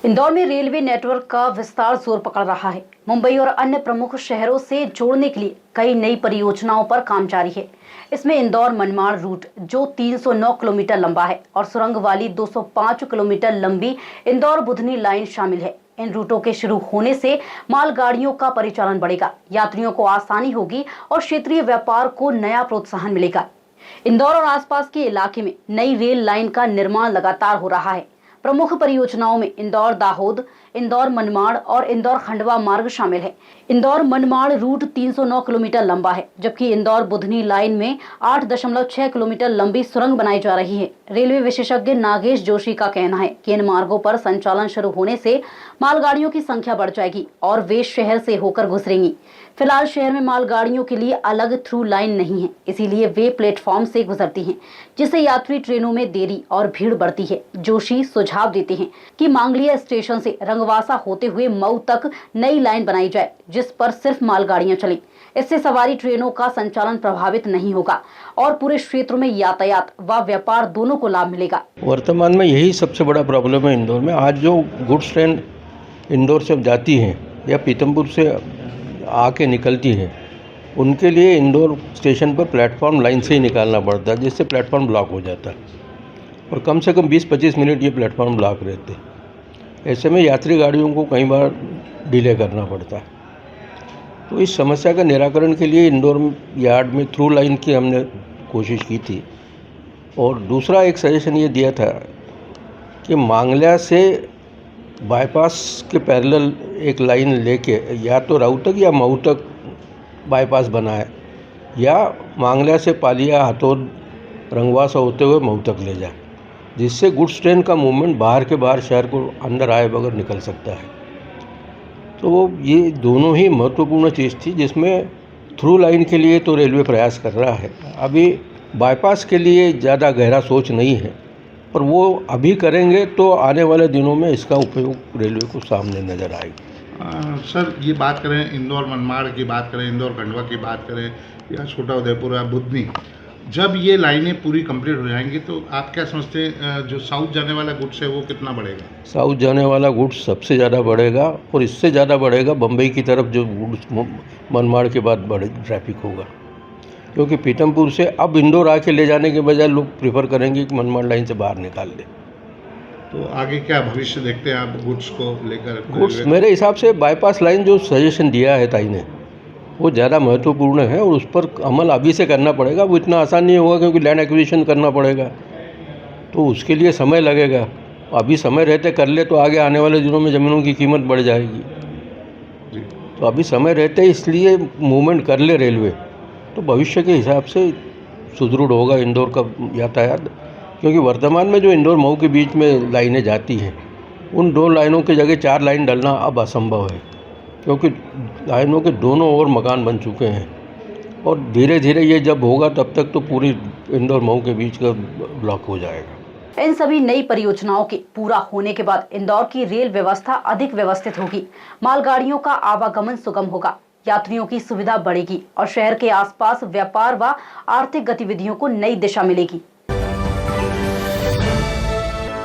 इंदौर में railway network का विस्तार जोर पकड़ रहा है। मुंबई और अन्य प्रमुख शहरों से जोड़ने के लिए कई नई परियोजनाओं पर काम जारी है। इसमें इंदौर मनमाड़ रूट जो 309 किलोमीटर लंबा है और सुरंग वाली 205 किलोमीटर लंबी इंदौर बुधनी लाइन शामिल है। इन रूटों के शुरू होने से मालगाड़ियों का परिचालन बढ़ेगा, यात्रियों को आसानी होगी और क्षेत्रीय व्यापार को नया प्रोत्साहन मिलेगा। इंदौर और आसपास के इलाके में नई रेल लाइन का निर्माण लगातार हो रहा है। प्रमुख परियोजनाओं में इंदौर दाहोद, इंदौर मनमाड़ और इंदौर खंडवा मार्ग शामिल है। इंदौर मनमाड़ रूट 309 किलोमीटर लंबा है, जबकि इंदौर बुधनी लाइन में 8.6 किलोमीटर लंबी सुरंग बनाई जा रही है। रेलवे विशेषज्ञ नागेश जोशी का कहना है कि इन मार्गों पर संचालन शुरू होने से मालगाड़ियों की संख्या बढ़ जाएगी और वे शहर से होकर गुजरेंगी। फिलहाल शहर में मालगाड़ियों के लिए अलग थ्रू लाइन नहीं है, इसीलिए वे प्लेटफॉर्म से गुजरती हैं, जिससे यात्री ट्रेनों में देरी और भीड़ बढ़ती है। जोशी सुझाव देते हैं कि मांगलिया स्टेशन से रंगवासा होते हुए मऊ तक नई लाइन बनाई जाए, जिस पर सिर्फ मालगाड़ियां चलें। इससे सवारी ट्रेनों का संचालन प्रभावित नहीं होगा और पूरे क्षेत्र में यातायात व व्यापार दोनों को लाभ मिलेगा। वर्तमान में यही सबसे बड़ा प्रॉब्लम है इंदौर में। आज जो गुड्स ट्रेन इंदौर से जाती हैं या पीतमपुर से आके निकलती है, उनके लिए इंदौर स्टेशन पर प्लेटफॉर्म लाइन से ही निकालना पड़ता है, जिससे प्लेटफॉर्म ब्लॉक हो जाता है और कम से कम 20-25 मिनट ये प्लेटफॉर्म ब्लॉक रहते हैं। ऐसे में यात्री गाड़ियों को कई बार डिले करना पड़ता है। तो इस समस्या का निराकरण के लिए इंदौर यार्ड में थ्रू लाइन की हमने कोशिश की थी और दूसरा एक सजेशन ये दिया था कि मांगलिया से बाईपास के पैरेलल एक लाइन लेके या तो राऊ तक या मऊ तक बाईपास बनाए या मांगलिया से पालिया हथौद रंगवासा होते हुए मऊ तक ले जाए, जिससे गुड्स ट्रेन का मूवमेंट बाहर के बाहर शहर को अंदर आए बगैर निकल सकता है। तो ये दोनों ही महत्वपूर्ण चीज़ थी, जिसमें थ्रू लाइन के लिए तो रेलवे प्रयास कर रहा है। अभी बाईपास के लिए ज़्यादा गहरा सोच नहीं है, पर वो अभी करेंगे तो आने वाले दिनों में इसका उपयोग रेलवे को सामने नज़र आएगा। सर, ये बात करें इंदौर मनमाड़ की बात करें, इंदौर खंडवा की बात करें या छोटा उदयपुर या बुधनी, जब ये लाइनें पूरी कंप्लीट हो जाएंगी तो आप क्या समझते हैं जो साउथ जाने वाला गुड्स है वो कितना बढ़ेगा? साउथ जाने वाला गुड्स सबसे ज़्यादा बढ़ेगा और इससे ज़्यादा बढ़ेगा बम्बई की तरफ जो गुड्स मनमाड़ के बाद बड़े ट्रैफिक होगा, क्योंकि पीतमपुर से अब इंदौर आके ले जाने के बजाय लोग प्रेफर करेंगे कि मनमाड़ लाइन से बाहर निकाल दें। तो आगे क्या भविष्य देखते हैं आप गुड्स को लेकर? गुड्स मेरे हिसाब से बाईपास लाइन जो सजेशन दिया है ताई ने, वो ज़्यादा महत्वपूर्ण है और उस पर अमल अभी से करना पड़ेगा। वो इतना आसान नहीं होगा क्योंकि लैंड एक्विजिशन करना पड़ेगा, तो उसके लिए समय लगेगा। अभी समय रहते कर ले तो आगे आने वाले दिनों में ज़मीनों की कीमत बढ़ जाएगी। तो अभी समय रहते इसलिए मूवमेंट कर ले रेलवे, तो भविष्य के हिसाब से सुदृढ़ होगा इंदौर का यातायात। क्योंकि वर्तमान में जो इंदौर मऊ के बीच में लाइनें जाती हैं, उन 2 लाइनों की जगह 4 लाइन डलना अब असंभव है, क्योंकि लाइनों के दोनों ओर मकान बन चुके हैं और धीरे धीरे ये जब होगा तब तक तो पूरी इंदौर मऊ के बीच का ब्लॉक हो जाएगा। इन सभी नई परियोजनाओं के पूरा होने के बाद इंदौर की रेल व्यवस्था अधिक व्यवस्थित होगी, मालगाड़ियों का आवागमन सुगम होगा, यात्रियों की सुविधा बढ़ेगी और शहर के आसपास व्यापार व आर्थिक गतिविधियों को नई दिशा मिलेगी।